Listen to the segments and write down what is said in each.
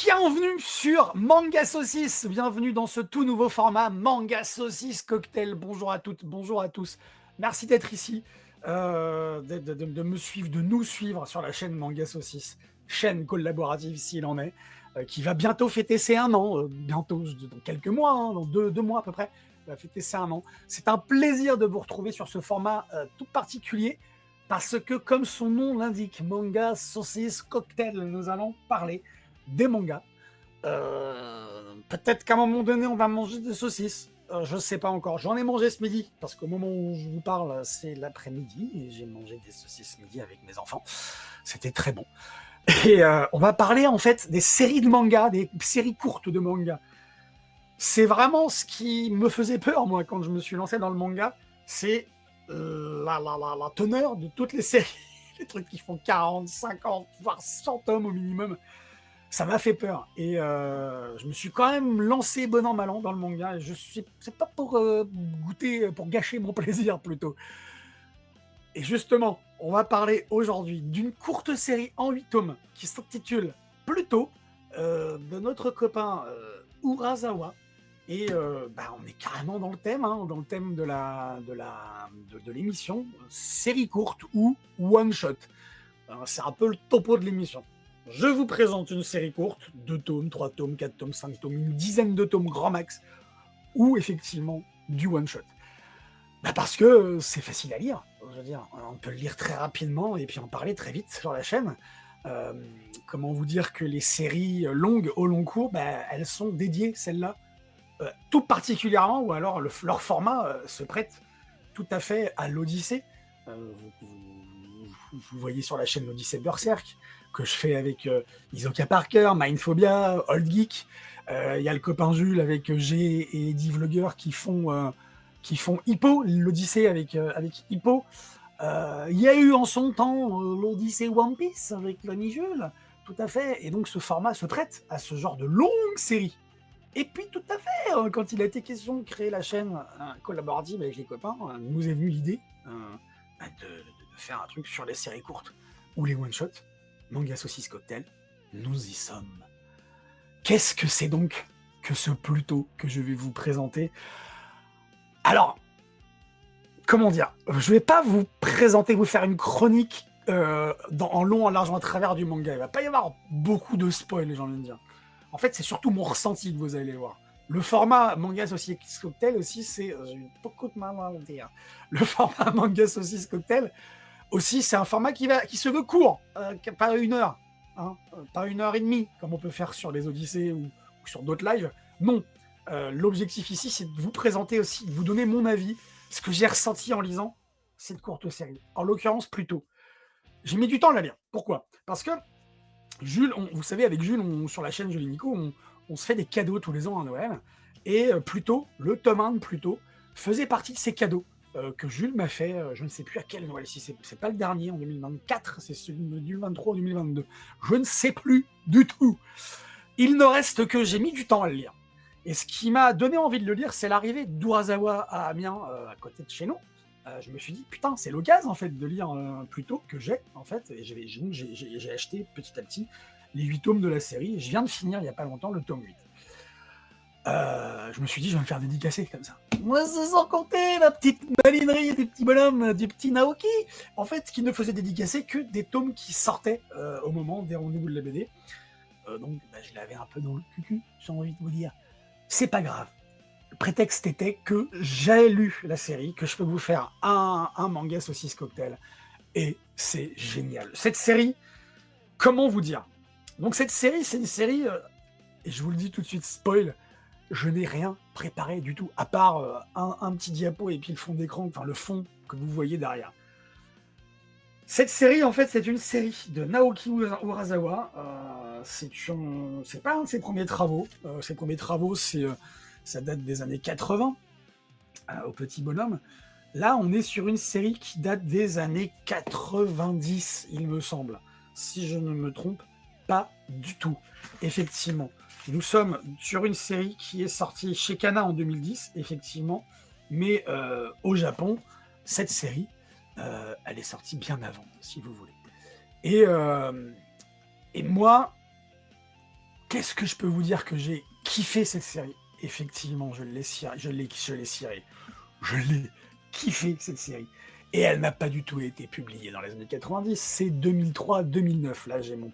Bienvenue sur Manga Saucisse, bienvenue dans ce tout nouveau format Manga Saucisse Cocktail. Bonjour à toutes, bonjour à tous. Merci d'être ici, de me suivre, de nous suivre sur la chaîne Manga Saucisse, chaîne collaborative s'il en est, qui va bientôt fêter ses 1 an, bientôt, dans quelques mois, hein, dans deux mois à peu près, va fêter ses 1 an. C'est un plaisir de vous retrouver sur ce format tout particulier, parce que comme son nom l'indique, Manga Saucisse Cocktail, nous allons parler des mangas. Peut-être qu'à un moment donné, on va manger des saucisses. Je ne sais pas encore. J'en ai mangé ce midi, parce qu'au moment où je vous parle, c'est l'après-midi, et j'ai mangé des saucisses ce midi avec mes enfants. C'était très bon. Et on va parler en fait des séries de mangas, des séries courtes de mangas. C'est vraiment ce qui me faisait peur, moi, quand je me suis lancé dans le manga. C'est la teneur de toutes les séries. Les trucs qui font 40, 50, voire 100 tomes au minimum. Ça m'a fait peur. Et je me suis quand même lancé bon an, mal an dans le manga. C'est pas pour goûter, pour gâcher mon plaisir plutôt. Et justement, on va parler aujourd'hui d'une courte série en 8 tomes qui s'intitule Pluto, de notre copain Urasawa. Et on est carrément dans le thème, hein, dans le thème de l'émission, série courte ou one shot. C'est un peu le topo de l'émission. Je vous présente une série courte, 2 tomes, 3 tomes, 4 tomes, 5 tomes, une dizaine de tomes grand max, ou effectivement du one-shot. Parce que c'est facile à lire, je veux dire, on peut le lire très rapidement et puis en parler très vite sur la chaîne. Comment vous dire que les séries longues au long cours, elles sont dédiées, celles-là, tout particulièrement, ou alors leur format se prête tout à fait à l'Odyssée. Vous voyez sur la chaîne l'Odyssée Berserk, que je fais avec Isoka Parker, Mindphobia, Old Geek. Il y a le copain Jules avec G et Eddie Vlogger qui font Hippo, l'Odyssée avec Hippo. Il y a eu en son temps l'Odyssée One Piece avec l'ami Jules, tout à fait. Et donc ce format se prête à ce genre de longue série. Et puis tout à fait, quand il a été question de créer la chaîne collaborative avec les copains, nous est venue l'idée de faire un truc sur les séries courtes ou les one-shots. Manga Saucisse Cocktail, nous y sommes. Qu'est-ce que c'est donc que ce Pluto que je vais vous présenter? Alors, comment dire? Je vais pas vous présenter, vous faire une chronique en long, en large, en travers du manga. Il va pas y avoir beaucoup de spoil, j'ai envie de dire. En fait, c'est surtout mon ressenti que vous allez voir. Le format Manga Saucisse Cocktail aussi, c'est... J'ai eu beaucoup de mal à le dire. Le format Manga Saucisse Cocktail, aussi, c'est un format qui se veut court, pas 1 heure, hein, pas 1 heure et demie, comme on peut faire sur les Odyssées ou sur d'autres lives. Non, l'objectif ici, c'est de vous présenter aussi, de vous donner mon avis, ce que j'ai ressenti en lisant cette courte série. En l'occurrence, Pluto. J'ai mis du temps à la lire. Pourquoi? Parce que Jules, vous savez, avec Jules, sur la chaîne Jules et Nico, on se fait des cadeaux tous les ans à Noël. Et Pluto, le tome 1 de Pluto, faisait partie de ces cadeaux que Jules m'a fait, je ne sais plus à quel Noël, si c'est pas le dernier en 2024, c'est celui de 2023 ou 2022. Je ne sais plus du tout. Il ne reste que j'ai mis du temps à le lire. Et ce qui m'a donné envie de le lire, c'est l'arrivée d'Urasawa à Amiens, à côté de chez nous. Je me suis dit, putain, c'est l'occasion en fait de lire Pluto que j'ai, en fait. Et j'ai acheté petit à petit les 8 tomes de la série. Je viens de finir il n'y a pas longtemps le tome 8. Je me suis dit, je vais me faire dédicacer comme ça. Moi, c'est sans compter la petite malinerie des petits bonhommes, du petit Naoki, en fait, qui ne faisait dédicacer que des tomes qui sortaient au moment des rendez-vous de la BD. Donc, je l'avais un peu dans le cul, j'ai envie de vous dire. C'est pas grave. Le prétexte était que j'ai lu la série, que je peux vous faire un manga saucisse cocktail. Et c'est génial. Cette série, comment vous dire? Donc, cette série, c'est une série, et je vous le dis tout de suite, spoil, je n'ai rien préparé du tout, à part un petit diapo et puis le fond d'écran, enfin le fond que vous voyez derrière. Cette série, en fait, c'est une série de Naoki Urasawa. C'est pas un de ses premiers travaux. Ses premiers travaux, ça date des années 80, au petit bonhomme. Là, on est sur une série qui date des années 90, il me semble. Si je ne me trompe pas du tout. Effectivement. Nous sommes sur une série qui est sortie chez Kana en 2010, effectivement, mais au Japon, cette série, elle est sortie bien avant, si vous voulez. Et moi, qu'est-ce que je peux vous dire que j'ai kiffé cette série? Effectivement, je l'ai kiffé cette série. Et elle n'a pas du tout été publiée dans les années 90, c'est 2003-2009. Là, j'ai ma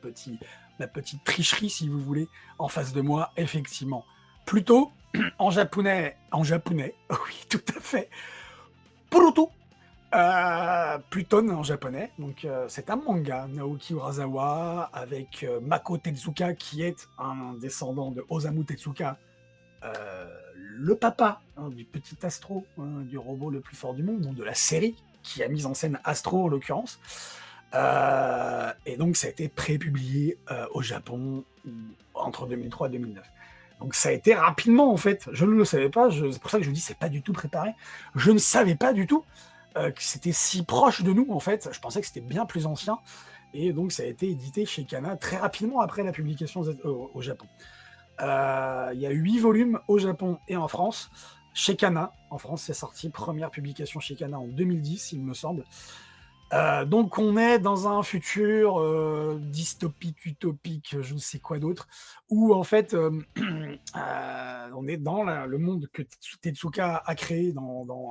petite tricherie, si vous voulez, en face de moi, effectivement. Plutôt, en japonais, oui, tout à fait, Puruto, Pluton en japonais. Donc, c'est un manga, Naoki Urasawa, avec Mako Tezuka, qui est un descendant de Osamu Tezuka, le papa du petit Astro, du robot le plus fort du monde, donc de la série qui a mis en scène Astro en l'occurrence. Et donc ça a été prépublié au Japon entre 2003 et 2009. Donc ça a été rapidement en fait, je ne le savais pas, c'est pour ça que je vous dis c'est pas du tout préparé. Je ne savais pas du tout que c'était si proche de nous en fait, je pensais que c'était bien plus ancien. Et donc ça a été édité chez Kana très rapidement après la publication au Japon. Il y a 8 volumes au Japon et en France. Chez Kana, en France, c'est sorti, première publication chez Kana en 2010, il me semble. Donc on est dans un futur dystopique, utopique, je ne sais quoi d'autre, où en fait on est dans le monde que Tetsuka a créé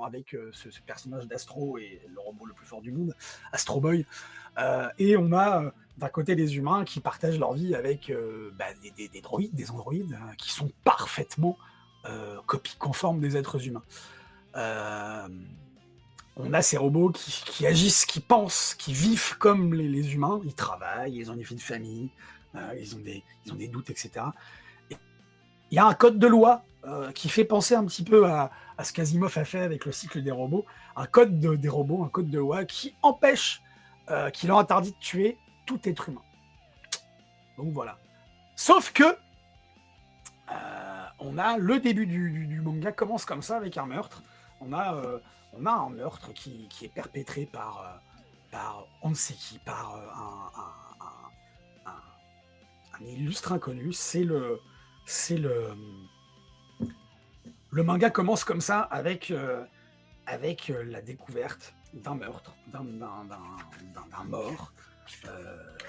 avec ce personnage d'Astro et le robot le plus fort du monde, Astro Boy. Et on a d'un côté les humains qui partagent leur vie avec des droïdes, des androïdes, qui sont parfaitement copies conformes des êtres humains. On a ces robots qui agissent, qui pensent, qui vivent comme les humains. Ils travaillent, ils ont des vies de famille, ils ont des doutes, etc. Et il y a un code de loi qui fait penser un petit peu à ce qu'Asimov a fait avec le cycle des robots. Un code des robots, un code de loi qui empêche, qui leur interdit de tuer tout être humain. Donc voilà. Sauf que on a le début du manga commence comme ça avec un meurtre. On a un meurtre qui est perpétré par on ne sait qui, par un illustre inconnu. Le manga commence comme ça avec la découverte d'un meurtre, d'un mort.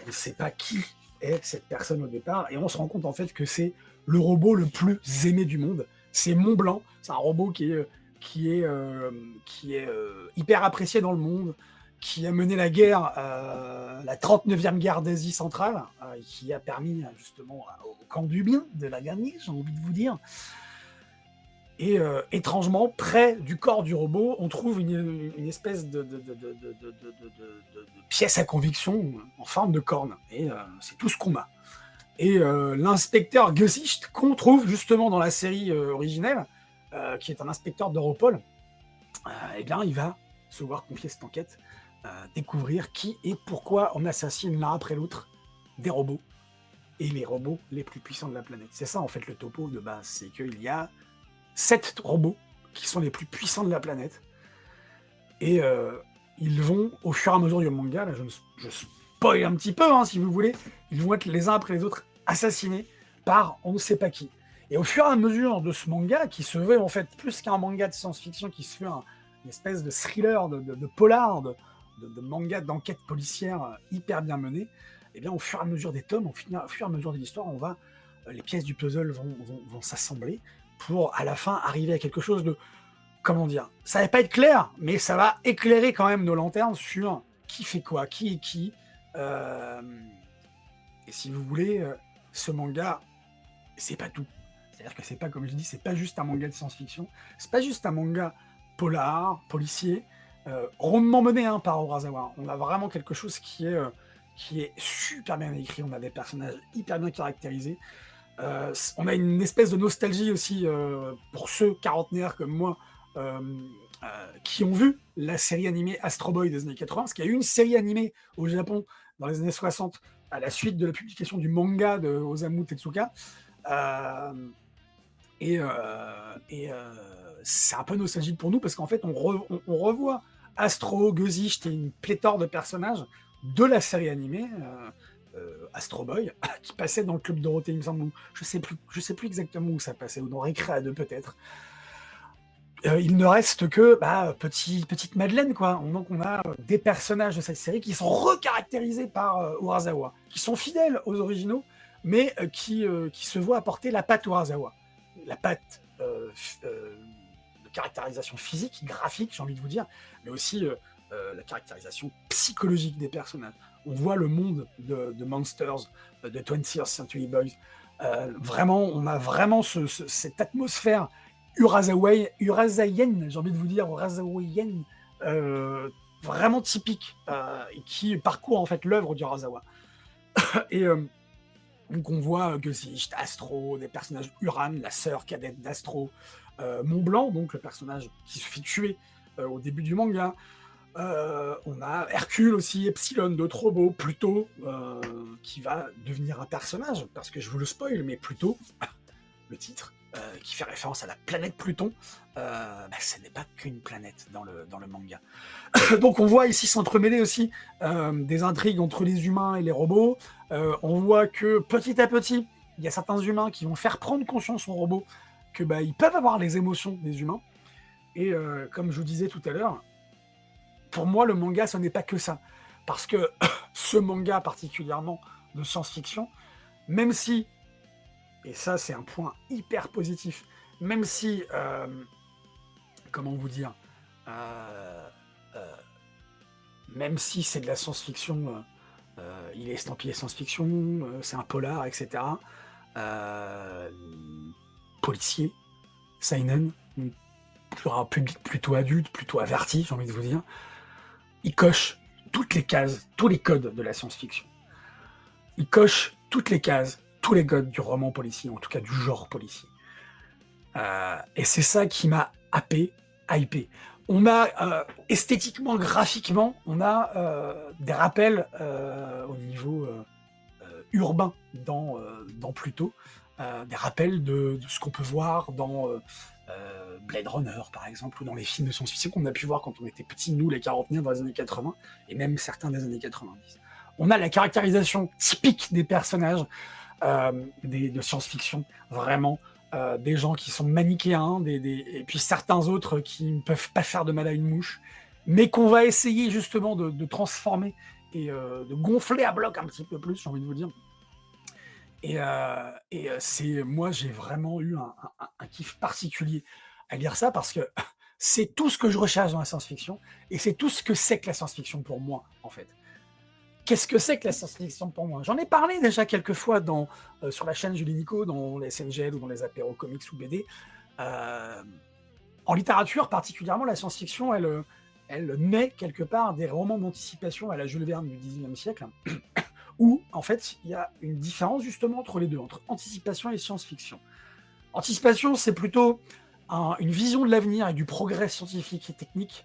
On ne sait pas qui est cette personne au départ, et on se rend compte en fait que c'est le robot le plus aimé du monde. C'est Mont Blanc, c'est un robot qui est hyper apprécié dans le monde, qui a mené la guerre, la 39e guerre d'Asie centrale, qui a permis justement au camp du bien de la gagner, j'ai envie de vous dire. Et étrangement, près du corps du robot, on trouve une espèce de pièce à conviction en forme de corne. Et c'est tout ce qu'on a. Et l'inspecteur Gesicht, qu'on trouve justement dans la série originelle, qui est un inspecteur d'Europol, eh bien, il va se voir confier cette enquête, découvrir qui et pourquoi on assassine l'un après l'autre des robots, et les robots les plus puissants de la planète. C'est ça, en fait, le topo de base, c'est qu'il y a 7 robots qui sont les plus puissants de la planète, et ils vont, au fur et à mesure du manga, là, je spoil un petit peu, hein, si vous voulez, ils vont être les uns après les autres assassinés par on ne sait pas qui. Et au fur et à mesure de ce manga, qui se veut en fait plus qu'un manga de science-fiction, qui se veut une espèce de thriller, de polar, de manga d'enquête policière hyper bien mené, et bien au fur et à mesure des tomes, au fur et à mesure de l'histoire, les pièces du puzzle vont s'assembler pour à la fin arriver à quelque chose de, comment dire, ça va pas être clair, mais ça va éclairer quand même nos lanternes sur qui fait quoi, qui est qui. Et si vous voulez, ce manga, c'est pas tout. C'est-à-dire que c'est pas, comme je dis, c'est pas juste un manga de science-fiction, c'est pas juste un manga polar, policier, rondement mené par Urasawa. On a vraiment quelque chose qui est super bien écrit, on a des personnages hyper bien caractérisés. On a une espèce de nostalgie aussi pour ceux quarantenaires comme moi qui ont vu la série animée Astro Boy des années 80, parce qu'il y a eu une série animée au Japon dans les années 60 à la suite de la publication du manga de Osamu Tezuka. C'est un peu nostalgique pour nous parce qu'en fait on revoit Astro, Gesicht et une pléthore de personnages de la série animée Astro Boy qui passait dans le Club Dorothée, il me semble. Je sais plus exactement où ça passait, ou dans Récréa 2 peut-être. Il ne reste que petite Madeleine, quoi. Donc on a des personnages de cette série qui sont recaractérisés par Urasawa, qui sont fidèles aux originaux, mais qui se voit apporter la patte Urasawa. La patte de caractérisation physique, graphique, j'ai envie de vous dire, mais aussi la caractérisation psychologique des personnages. On voit le monde de Monsters, de 20th Century Boys. Vraiment, on a vraiment cette atmosphère urasaienne, j'ai envie de vous dire, urasawaienne, vraiment typique, et qui parcourt en fait l'œuvre d'Urasawa. Et donc on voit que c'est Astro, des personnages Uran, la sœur cadette d'Astro, Mont Blanc, donc le personnage qui se fait tuer au début du manga. On a Hercule aussi, Epsilon, d'autres robots, Pluto, qui va devenir un personnage, parce que je vous le spoil, mais Pluto, le titre, qui fait référence à la planète Pluton, ce n'est pas qu'une planète dans le manga. Donc on voit ici s'entremêler aussi des intrigues entre les humains et les robots. On voit que petit à petit, il y a certains humains qui vont faire prendre conscience aux robots que ils peuvent avoir les émotions des humains. Et comme je vous disais tout à l'heure, pour moi, le manga, ce n'est pas que ça. Parce que ce manga particulièrement de science-fiction, même si, et ça c'est un point hyper positif, même si, comment vous dire, même si c'est de la science-fiction, il est estampillé science-fiction, c'est un polar, etc. Policier, seinen, un public plutôt adulte, plutôt averti, j'ai envie de vous dire. Il coche toutes les cases, tous les codes de la science-fiction. Il coche toutes les cases, tous les codes du roman policier, en tout cas du genre policier. Et c'est ça qui m'a hypé. On a, esthétiquement, graphiquement, on a des rappels au niveau urbain dans Pluto, des rappels de ce qu'on peut voir dans Blade Runner, par exemple, ou dans les films de science-fiction qu'on a pu voir quand on était petits, nous, les quarantenaires, dans les années 80, et même certains des années 90. On a la caractérisation typique des personnages de science-fiction, vraiment, des gens qui sont manichéens, et puis certains autres qui ne peuvent pas faire de mal à une mouche, mais qu'on va essayer justement de transformer et de gonfler à bloc un petit peu plus, j'ai envie de vous dire. Et moi, j'ai vraiment eu un kiff particulier à lire ça parce que c'est tout ce que je recherche dans la science-fiction et c'est tout ce que c'est que la science-fiction pour moi, en fait. Qu'est-ce que c'est que la science-fiction pour moi? J'en ai parlé déjà quelques fois sur la chaîne Julie Nico, dans les SNGL ou dans les apéros comics ou BD. En littérature, particulièrement, la science-fiction, elle naît quelque part des romans d'anticipation à la Jules Verne du XIXe siècle, où, en fait, il y a une différence justement entre les deux, entre anticipation et science-fiction. Anticipation, c'est plutôt une vision de l'avenir et du progrès scientifique et technique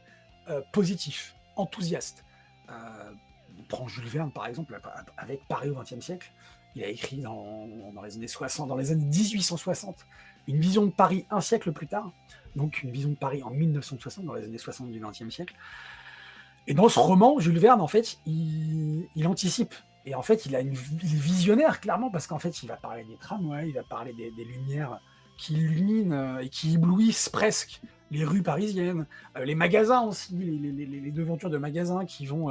positif, enthousiaste. On prend Jules Verne, par exemple, avec Paris au XXe siècle. Il a écrit dans les années 60, dans les années 1860, une vision de Paris un siècle plus tard, donc une vision de Paris en 1960, dans les années 60 du XXe siècle. Et dans ce roman, Jules Verne, en fait, il anticipe. Et en fait, il est visionnaire, clairement, parce qu'en fait, il va parler des tramways, il va parler des lumières qui illuminent et qui éblouissent presque les rues parisiennes, les magasins aussi, les devantures de magasins qui vont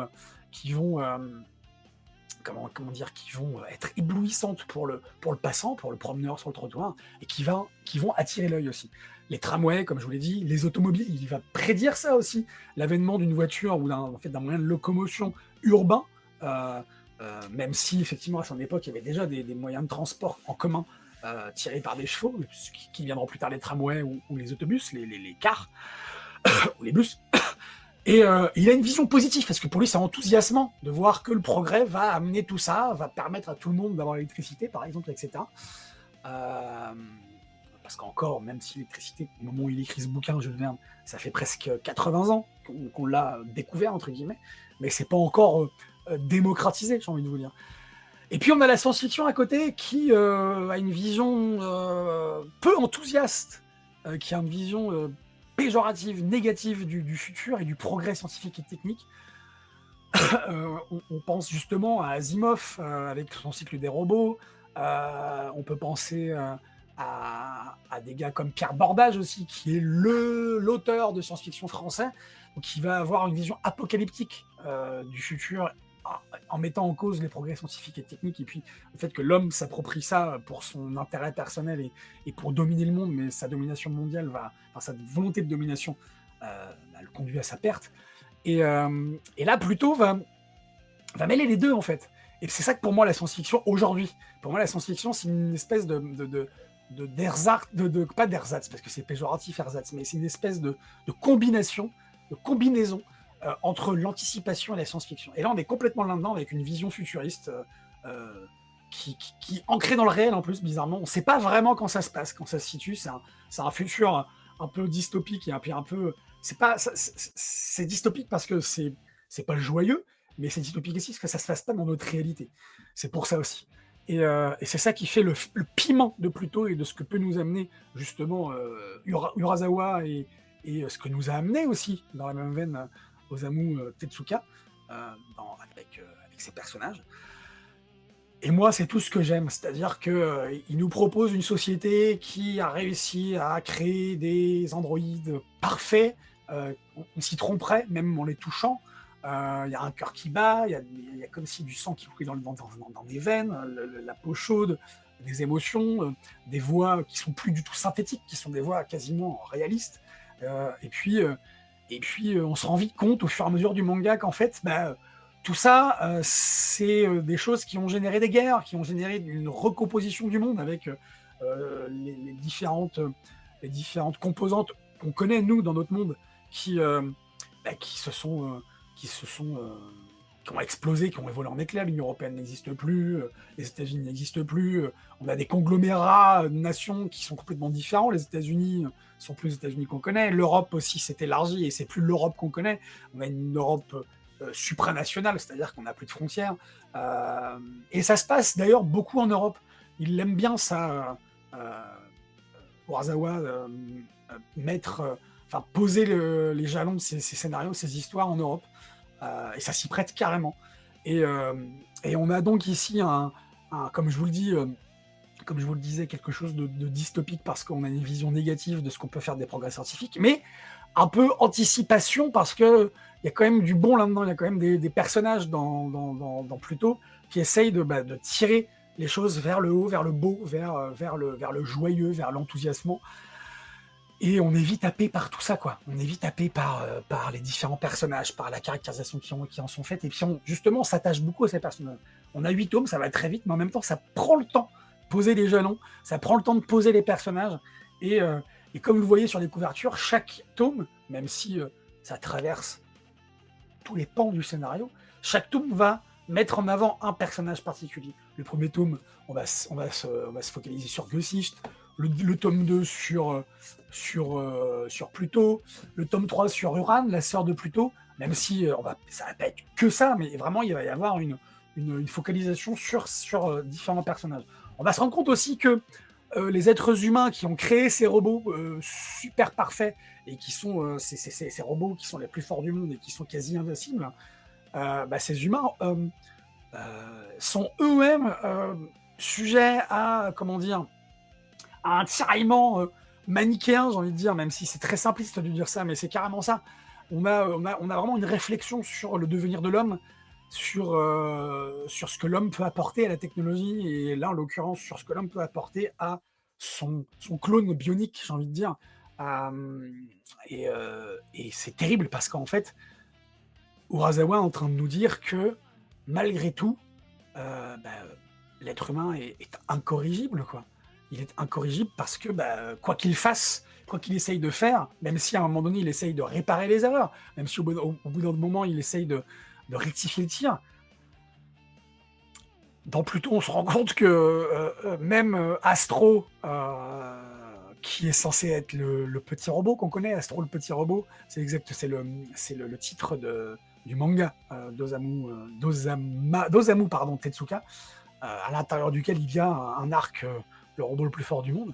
être éblouissantes pour le passant, pour le promeneur sur le trottoir, et qui vont attirer l'œil aussi. Les tramways, comme je vous l'ai dit, les automobiles, il va prédire ça aussi, l'avènement d'une voiture ou d'un moyen de locomotion urbain, même si effectivement à son époque il y avait déjà des moyens de transport en commun tirés par des chevaux, qui viendront plus tard les tramways ou les autobus, les cars, ou les bus. Et il a une vision positive, parce que pour lui, c'est enthousiasmant de voir que le progrès va amener tout ça, va permettre à tout le monde d'avoir l'électricité, par exemple, etc. Parce qu'encore, même si l'électricité, au moment où il écrit ce bouquin, Jules Verne, ça fait presque 80 ans qu'on l'a découvert, entre guillemets, mais c'est pas encore démocratisé, j'ai envie de vous dire. Et puis on a la science-fiction à côté qui a une vision peu enthousiaste, qui a une vision péjorative, négative du futur et du progrès scientifique et technique. On pense justement à Asimov avec son cycle des robots. On peut penser à des gars comme Pierre Bordage aussi, qui est l'auteur de science-fiction français, donc qui va avoir une vision apocalyptique du futur en mettant en cause les progrès scientifiques et techniques, et puis le fait que l'homme s'approprie ça pour son intérêt personnel et pour dominer le monde, mais sa domination mondiale sa volonté de domination le conduit à sa perte. Et là, Pluto va mêler les deux, en fait. Et c'est ça que pour moi, la science-fiction, aujourd'hui, pour moi, la science-fiction, c'est une espèce d'ersatz, pas d'ersatz, parce que c'est péjoratif, ersatz, mais c'est une espèce de combination, de combinaison entre l'anticipation et la science-fiction. Et là, on est complètement là-dedans avec une vision futuriste qui est ancrée dans le réel, en plus, bizarrement. On ne sait pas vraiment quand ça se passe, quand ça se situe. C'est un futur un peu dystopique et un peu... C'est dystopique parce que c'est pas joyeux, mais c'est dystopique aussi parce que ça se passe pas dans notre réalité. C'est pour ça aussi. Et c'est ça qui fait le piment de Pluto et de ce que peut nous amener justement Urasawa et ce que nous a amené aussi dans la même veine Osamu Tezuka avec ses personnages. Et moi, c'est tout ce que j'aime, c'est-à-dire qu'il nous propose une société qui a réussi à créer des androïdes parfaits, on s'y tromperait, même en les touchant. Il y a un cœur qui bat, il y a comme si du sang qui coulait dans des veines, la peau chaude, des émotions, des voix qui sont plus du tout synthétiques, qui sont des voix quasiment réalistes. Et puis, on se rend vite compte au fur et à mesure du manga qu'en fait, tout ça, c'est des choses qui ont généré des guerres, qui ont généré une recomposition du monde avec les différentes composantes qu'on connaît, nous, dans notre monde, qui ont explosé, qui ont évolué en éclairs. L'Union européenne n'existe plus, les États-Unis n'existent plus. On a des conglomérats de nations qui sont complètement différents. Les États-Unis sont plus les États-Unis qu'on connaît. L'Europe aussi s'est élargie et c'est plus l'Europe qu'on connaît. On a une Europe supranationale, c'est-à-dire qu'on n'a plus de frontières. Et ça se passe d'ailleurs beaucoup en Europe. Il aime bien ça, Urasawa, poser les jalons de ces scénarios, ces histoires en Europe. Et ça s'y prête carrément. Et on a donc ici comme je vous le disais, quelque chose de dystopique parce qu'on a une vision négative de ce qu'on peut faire des progrès scientifiques, mais un peu anticipation parce que il y a quand même du bon là-dedans, il y a quand même des personnages dans Pluto qui essayent de tirer les choses vers le haut, vers le beau, vers le joyeux, vers l'enthousiasme. Et on est vite happé par tout ça, quoi. On est vite happé par les différents personnages, par la caractérisation qui en sont faites. Et puis, justement, on s'attache beaucoup à ces personnages. On a 8 tomes, ça va très vite, mais en même temps, ça prend le temps de poser les jalons, ça prend le temps de poser les personnages. Et comme vous le voyez sur les couvertures, chaque tome, même si ça traverse tous les pans du scénario, chaque tome va mettre en avant un personnage particulier. Le premier tome, on va se focaliser sur Gesicht, le tome 2 sur Pluto, le tome 3 sur Uran, la sœur de Pluto, même si ça va pas être que ça, mais vraiment il va y avoir une focalisation sur différents personnages. On va se rendre compte aussi que les êtres humains qui ont créé ces robots super parfaits et qui sont ces robots qui sont les plus forts du monde et qui sont quasi invincibles, ces humains sont eux-mêmes sujets à un tiraillement manichéen, j'ai envie de dire, même si c'est très simpliste de dire ça, mais c'est carrément ça. On a vraiment une réflexion sur le devenir de l'homme, sur ce que l'homme peut apporter à la technologie, et là, en l'occurrence, sur ce que l'homme peut apporter à son clone bionique, j'ai envie de dire. Et c'est terrible, parce qu'en fait, Urasawa est en train de nous dire que, malgré tout, l'être humain est incorrigible, quoi. Il est incorrigible parce que, quoi qu'il fasse, quoi qu'il essaye de faire, même si à un moment donné, il essaye de réparer les erreurs, même si au bout d'un moment, il essaye de rectifier le tir, dans Pluto, on se rend compte que même Astro, qui est censé être le petit robot qu'on connaît, Astro le petit robot, c'est le titre du manga d'Osamu Tezuka, à l'intérieur duquel il y a un arc, le robot le plus fort du monde.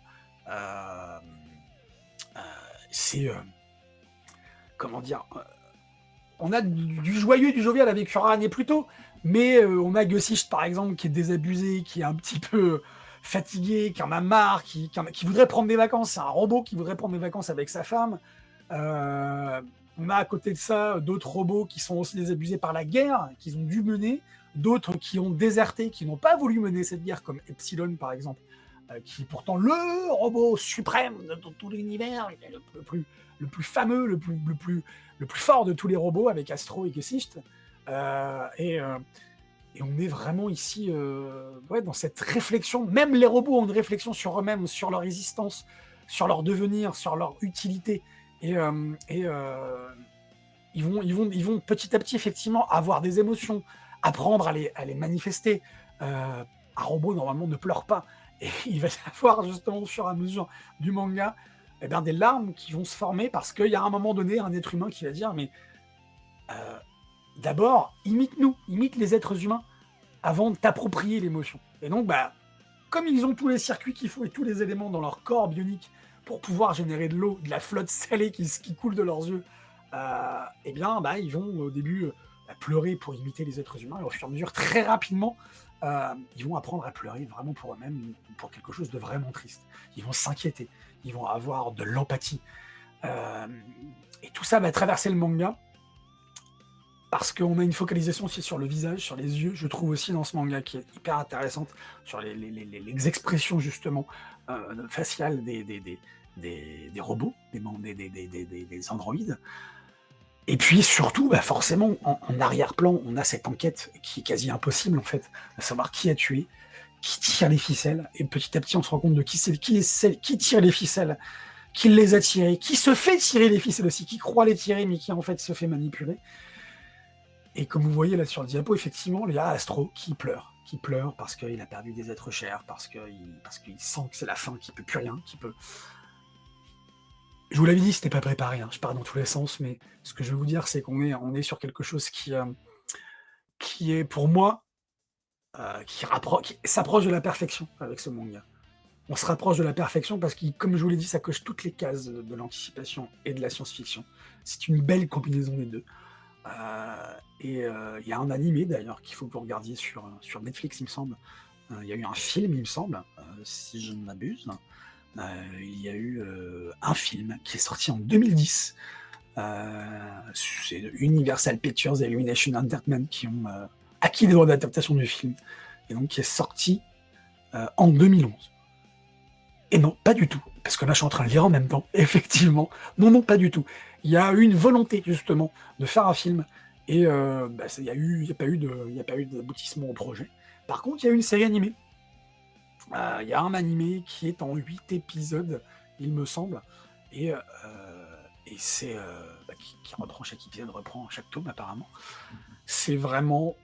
C'est comment dire, on a du joyeux, du jovial avec Uran et Pluto, mais on a Gesicht par exemple qui est désabusé, qui est un petit peu fatigué, qui en a marre, qui voudrait prendre des vacances. C'est un robot qui voudrait prendre des vacances avec sa femme. On a à côté de ça d'autres robots qui sont aussi désabusés par la guerre, qu'ils ont dû mener, d'autres qui ont déserté, qui n'ont pas voulu mener cette guerre, comme Epsilon par exemple, qui est pourtant le robot suprême de tout l'univers, le plus fameux, le plus fort de tous les robots, avec Astro et Gesicht. Et on est vraiment ici dans cette réflexion. Même les robots ont une réflexion sur eux-mêmes, sur leur existence, sur leur devenir, sur leur utilité. Et ils vont petit à petit, effectivement, avoir des émotions, apprendre à les manifester. Un robot, normalement, ne pleure pas. Et il va y avoir, justement, au fur et à mesure du manga, des larmes qui vont se former parce qu'il y a un moment donné un être humain qui va dire « Mais d'abord, imite-nous, imite les êtres humains avant de t'approprier l'émotion. » Et donc, comme ils ont tous les circuits qu'il faut et tous les éléments dans leur corps bionique pour pouvoir générer de l'eau, de la flotte salée qui coule de leurs yeux, ils vont au début pleurer pour imiter les êtres humains, et au fur et à mesure, très rapidement, ils vont apprendre à pleurer vraiment pour eux-mêmes, pour quelque chose de vraiment triste. Ils vont s'inquiéter, ils vont avoir de l'empathie. Et tout ça va traverser le manga, parce qu'on a une focalisation aussi sur le visage, sur les yeux, je trouve aussi dans ce manga, qui est hyper intéressante, sur les expressions justement faciales des robots, des androïdes. Et puis surtout, forcément, en arrière-plan, on a cette enquête qui est quasi impossible en fait, à savoir qui a tué, qui tire les ficelles, et petit à petit on se rend compte de qui tire les ficelles, qui les a tirées, qui se fait tirer les ficelles aussi, qui croit les tirer mais qui en fait se fait manipuler. Et comme vous voyez là sur le diapo, effectivement, il y a Astro qui pleure parce qu'il a perdu des êtres chers, parce qu'il sent que c'est la fin, qu'il peut plus rien, qu'il peut... Je vous l'avais dit, c'était pas préparé, hein. Je pars dans tous les sens, mais ce que je veux vous dire, c'est qu'on est sur quelque chose qui est pour moi, qui s'approche de la perfection avec ce manga. On se rapproche de la perfection parce que, comme je vous l'ai dit, ça coche toutes les cases de l'anticipation et de la science-fiction. C'est une belle combinaison des deux. Il y a un animé d'ailleurs qu'il faut que vous regardiez sur Netflix, il me semble. Il y a eu un film, il me semble, si je ne m'abuse. Il y a eu un film qui est sorti en 2010. C'est Universal Pictures et Illumination Entertainment qui ont acquis les droits d'adaptation du film, et donc qui est sorti en 2011. Et non, pas du tout, parce que là je suis en train de lire en même temps, effectivement. Non, pas du tout. Il y a eu une volonté justement de faire un film, et il n'y a pas eu d'aboutissement au projet. Par contre, il y a eu une série animée. Il y a un animé qui est en 8 épisodes, il me semble, et c'est qui reprend chaque épisode, reprend chaque tome apparemment. C'est vraiment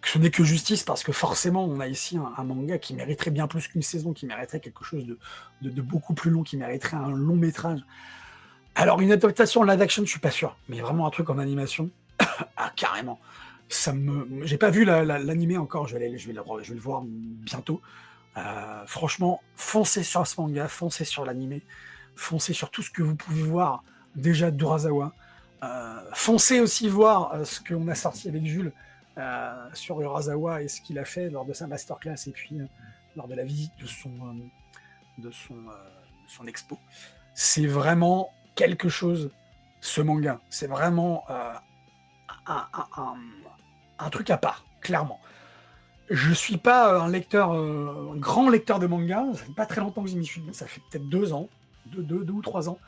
ce n'est que justice, parce que forcément on a ici un manga qui mériterait bien plus qu'une saison, qui mériterait quelque chose de beaucoup plus long, qui mériterait un long métrage. Alors une adaptation live action, je suis pas sûr, mais vraiment un truc en animation, carrément. J'ai pas vu l'animé encore, je vais le voir bientôt. Franchement, foncez sur ce manga, foncez sur l'animé, foncez sur tout ce que vous pouvez voir déjà d'Urasawa. Foncez aussi voir ce qu'on a sorti avec Jules sur Urasawa et ce qu'il a fait lors de sa masterclass, et puis lors de la visite de son expo. C'est vraiment quelque chose, ce manga. C'est vraiment un truc à part, clairement. Je suis pas un grand lecteur de manga, ça fait pas très longtemps que j'y m'y suis mis, ça fait peut-être 2 ans, 2 ou 3 ans,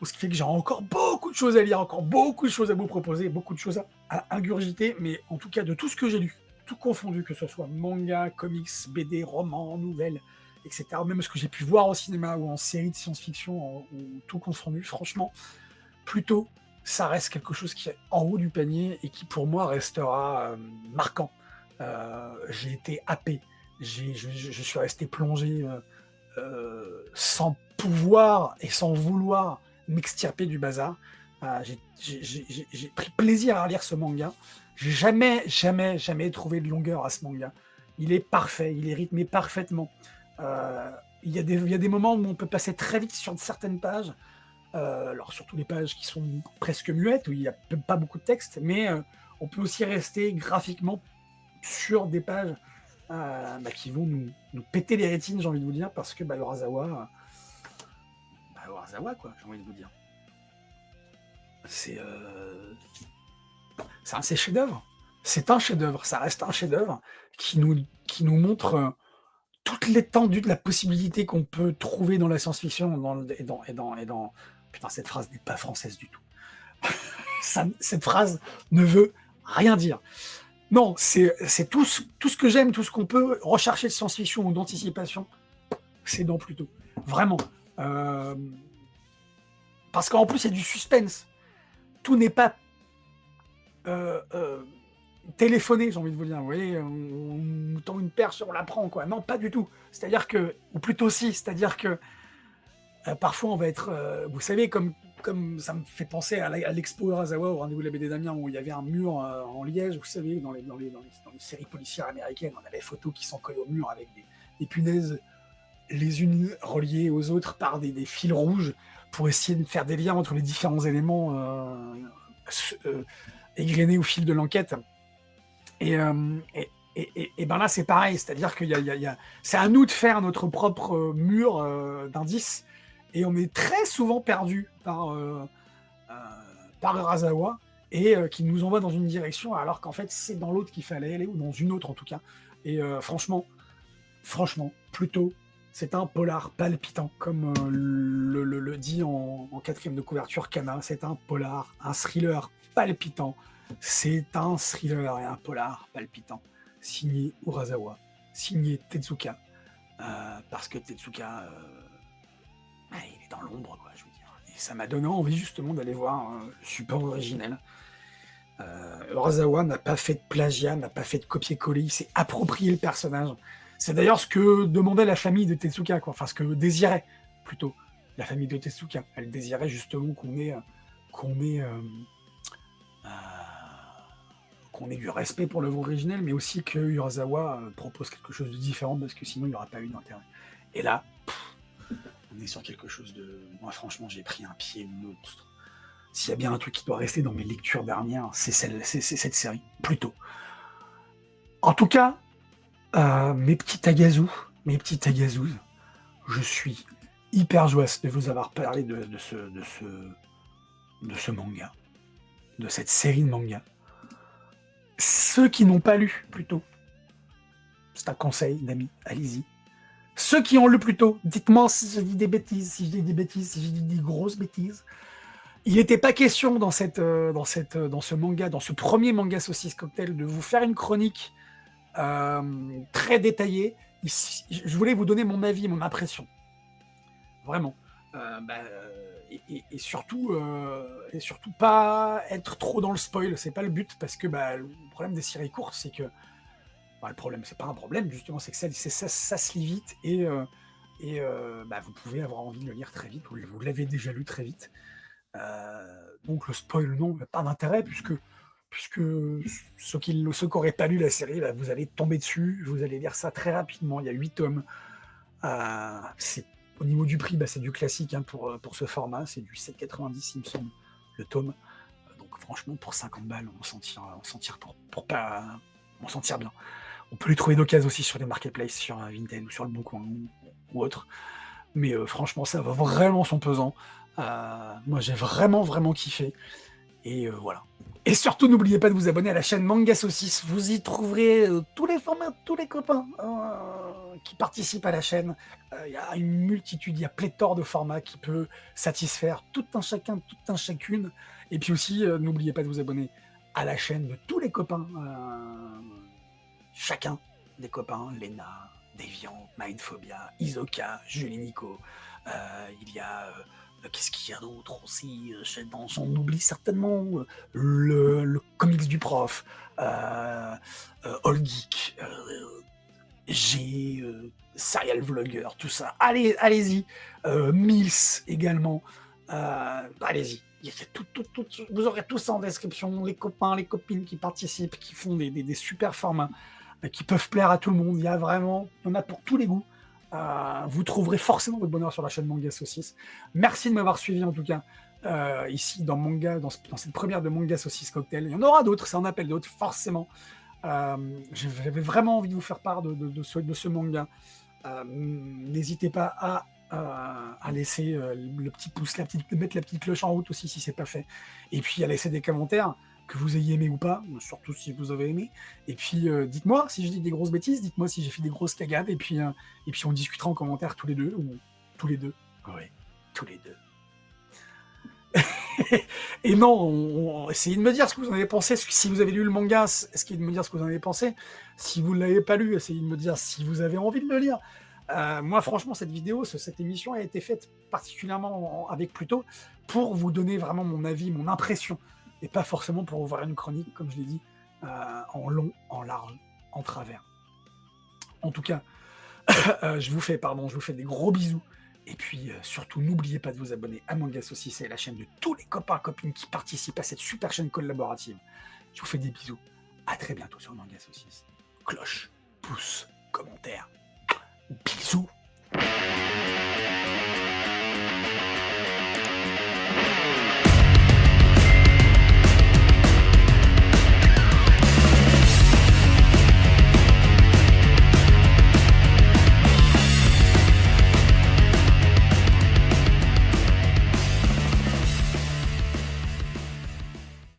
ce qui fait que j'ai encore beaucoup de choses à lire, encore beaucoup de choses à vous proposer, beaucoup de choses à ingurgiter, mais en tout cas de tout ce que j'ai lu, tout confondu, que ce soit manga, comics, BD, romans, nouvelles, etc., même ce que j'ai pu voir au cinéma ou en série de science-fiction, ou tout confondu, franchement, plutôt, ça reste quelque chose qui est en haut du panier et qui pour moi restera marquant. J'ai été happé, je suis resté plongé sans pouvoir et sans vouloir m'extirper du bazar. J'ai pris plaisir à lire ce manga. J'ai jamais trouvé de longueur à ce manga. Il est parfait, il est rythmé parfaitement. Il y a des moments où on peut passer très vite sur certaines pages, alors surtout les pages qui sont presque muettes, où il n'y a pas beaucoup de texte, mais on peut aussi rester graphiquement sur des pages qui vont nous péter les rétines, j'ai envie de vous dire, parce que Urasawa, quoi, j'ai envie de vous dire. C'est c'est un chef-d'œuvre. C'est un chef-d'œuvre, ça reste un chef-d'œuvre qui nous montre toute l'étendue de la possibilité qu'on peut trouver dans la science-fiction et dans putain, cette phrase n'est pas française du tout. Cette phrase ne veut rien dire. Non, c'est tout ce que j'aime, tout ce qu'on peut rechercher de science-fiction ou d'anticipation, c'est dans Pluto. Vraiment. Euh, Parce qu'en plus, il y a du suspense. Tout n'est pas téléphoné, j'ai envie de vous dire. Vous voyez, on nous tend une perche et on la prend, quoi. Non, pas du tout. C'est-à-dire que, ou plutôt si, c'est-à-dire que parfois on va être, vous savez, comme ça me fait penser à l'expo Urasawa, au rendez-vous de la BD d'Amiens, où il y avait un mur en liège, vous savez, dans les séries policières américaines, on a des photos qui sont collées au mur avec des punaises, les unes reliées aux autres par des fils rouges, pour essayer de faire des liens entre les différents éléments égrenés au fil de l'enquête. Et, ben là, c'est pareil, c'est-à-dire c'est à nous de faire notre propre mur d'indices, et on est très souvent perdu par Urasawa, et qui nous envoie dans une direction, alors qu'en fait, c'est dans l'autre qu'il fallait aller, ou dans une autre en tout cas. Et franchement, plutôt, c'est un polar palpitant, comme le dit en quatrième de couverture Kana. C'est un polar, un thriller palpitant. C'est un thriller et un polar palpitant, signé Urasawa, signé Tezuka, parce que Tezuka, il est dans l'ombre, quoi, je veux dire. Et ça m'a donné envie justement d'aller voir le support originel. Urasawa n'a pas fait de plagiat, n'a pas fait de copier-coller, il s'est approprié le personnage. C'est d'ailleurs ce que demandait la famille de Tezuka, quoi. Enfin ce que désirait plutôt la famille de Tezuka. Elle désirait justement qu'on ait du respect pour l'œuvre originelle, mais aussi que Urasawa propose quelque chose de différent, parce que sinon il n'y aura pas eu d'intérêt. Et là, on est sur quelque chose de... Moi franchement, j'ai pris un pied monstre. S'il y a bien un truc qui doit rester dans mes lectures dernières, c'est cette série, plutôt. En tout cas, mes petits tagazous, je suis hyper joyeux de vous avoir parlé de ce manga, de cette série de mangas. Ceux qui n'ont pas lu, plutôt, c'est un conseil d'amis, allez-y. Ceux qui ont lu plutôt, dites-moi si je dis des bêtises, si je dis des grosses bêtises. Il n'était pas question dans ce manga, dans ce premier manga Saucisse Cocktail, de vous faire une chronique très détaillée. Je voulais vous donner mon avis, mon impression. Vraiment. Et surtout pas être trop dans le spoil, c'est pas le but, parce que le problème des séries courtes, c'est que le problème, c'est pas un problème, justement, c'est que ça se lit vite, et vous pouvez avoir envie de le lire très vite, vous l'avez déjà lu très vite. Donc le spoil, non, pas d'intérêt, puisque ceux qui n'auraient pas lu la série, vous allez tomber dessus, vous allez lire ça très rapidement. Il y a 8 tomes. Au niveau du prix, c'est du classique pour ce format, c'est du 7,90 il me semble, le tome. Donc franchement, pour 50 balles, on s'en tire bien. On peut les trouver d'occasion aussi sur les marketplaces, sur Vinted ou sur le Bon Coin ou autre. Mais franchement, ça va vraiment son pesant. Moi, j'ai vraiment kiffé. Et voilà. Et surtout, n'oubliez pas de vous abonner à la chaîne Manga Saucisse. Vous y trouverez tous les formats, tous les copains qui participent à la chaîne. Il y a une multitude, il y a pléthore de formats qui peut satisfaire tout un chacun, toute un chacune. Et puis aussi, n'oubliez pas de vous abonner à la chaîne de tous les copains. Chacun des copains, Lena, Deviant, Mindphobia, Isoka, Julie Nico. Il y a... qu'est-ce qu'il y a d'autre aussi? J'en oublie certainement. Le comics du prof, All Geek, Serial Vlogger, tout ça. Allez-y. Mills également. Allez-y. Il y a tout, vous aurez tout ça en description. Les copains, les copines qui participent, qui font des super formats, qui peuvent plaire à tout le monde. Il y en a pour tous les goûts. Vous trouverez forcément votre bonheur sur la chaîne Manga Saucisse. Merci de m'avoir suivi en tout cas ici dans cette première de Manga Saucisse Cocktail. Il y en aura d'autres, ça en appelle d'autres, forcément. J'avais vraiment envie de vous faire part de ce manga. N'hésitez pas à à laisser le petit pouce, mettre la petite cloche en route aussi si c'est pas fait. Et puis à laisser des commentaires, que vous ayez aimé ou pas, surtout si vous avez aimé. Et puis dites-moi si je dis des grosses bêtises, dites-moi si j'ai fait des grosses cagades, et puis on discutera en commentaire tous les deux, ou tous les deux. Oui, tous les deux. Et non, essayez de me dire ce que vous en avez pensé. Si vous avez lu le manga, essayez de me dire ce que vous en avez pensé. Si vous ne l'avez pas lu, essayez de me dire si vous avez envie de le lire. Moi, franchement, cette vidéo, cette émission a été faite particulièrement avec Pluto pour vous donner vraiment mon avis, mon impression, et pas forcément pour ouvrir une chronique, comme je l'ai dit, en long, en large, en travers. En tout cas, je vous fais des gros bisous. Et puis, surtout, n'oubliez pas de vous abonner à Manga Saucisse, la chaîne de tous les copains et copines qui participent à cette super chaîne collaborative. Je vous fais des bisous. À très bientôt sur Manga Saucisse. Cloche, pouce, commentaire. Bisous.